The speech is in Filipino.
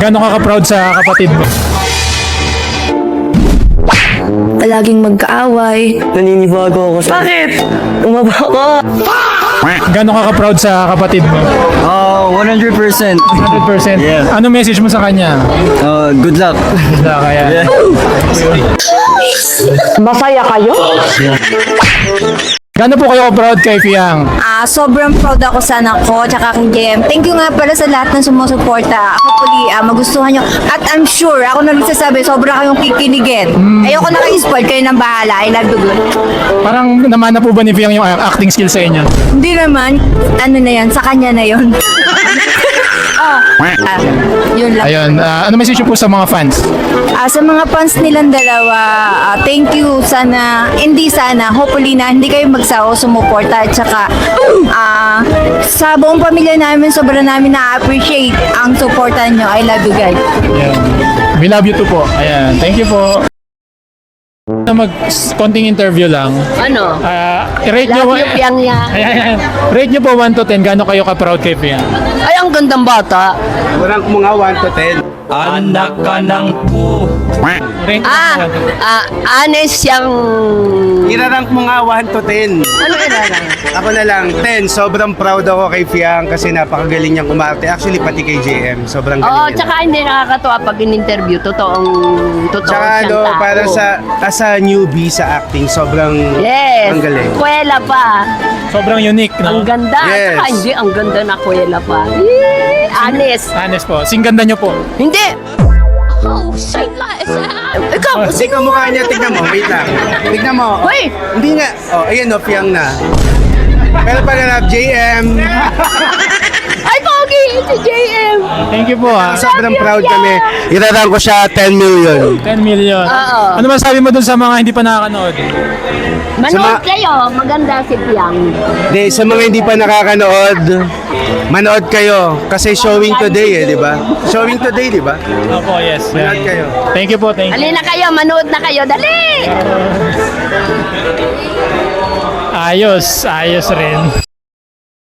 Gano'n ka ka-proud sa kapatid mo? Palaging magkaaway. Naninibago ako sa... Bakit? Umaba ako! Gano'n ka ka-proud sa kapatid mo? 100%. 100%? Yeah. Ano message mo sa kanya? Good luck. Wala kaya. Masaya kayo? Gano'n po kayo ka-proud kay Fiang? Sobrang proud ako sa anak ko, tsaka kay JM. Thank you nga pala sa lahat ng sumusuporta. Hopefully, magustuhan nyo. At I'm sure, ako na nagsasabi, sobra kayong kikinigin. Ayoko na kayo spoil, kayo nang bahala. I love you good. Parang namana po ba ni Fiang yung acting skill sa inyo? Hindi naman, ano na yan, sa kanya na yun. Yun lang. Ayun, ano message niyo po sa mga fans? Sa mga fans nilang dalawa, thank you. Sana, hopefully na hindi kayo magsawa sumuporta. At saka, sa buong pamilya namin, sobrang namin na-appreciate ang suporta nyo. I love you guys. Ayan. We love you too po. Ayan, thank you po. Konting interview lang. Ano? I-rate nyo... Love you, Piang yan. Ayan. Rate nyo po 1 to 10. Gano'n kayo ka-proud kay Fiang? Ay, ang gandang bata. Rank mo nga 1 to 10. Anak ka ng po. Rate nyo po 1 to 10. Honest siyang... Irarank mo nga 1 to 10. Ano ilarang? Ako na lang, 10. Sobrang proud ako kay Fiang kasi napakagaling niyang umarte. Actually, pati kay JM. Sobrang galing Oo, niya. tsaka hindi nakakatuwa pag in-interview. Totoo Tsaka siyang ano, tao. para as a newbie sa acting, sobrang Yes. ang galing. Kuwela pa. Sobrang unique, no? Ang ganda. Yes. Tsaka hindi, ang ganda na kuwela pa. Honest. Honest po. Singganda nyo po. Hindi. Ikaw, Kasi kamukha niya, tignan mo, wait lang. Tignan mo. Hoy! Hindi nga. Ayan o, Fiang na. Pero pag hanap, JM. Ay, pogi! Si JM! Thank you po, ha. Sobrang proud kami. Irarank ko siya 10 million. 10 million. Oo. Ano masabi mo dun sa mga hindi pa nakakanood? Manood kayo. Maganda si Piang. Hindi, sa mga hindi pa nakakanood, manood kayo. Kasi showing today di ba? Showing today, di ba? Opo, yes. Manood kayo. Thank you po, thank you. Halina kayo, manood na kayo. Dali! Ayos rin.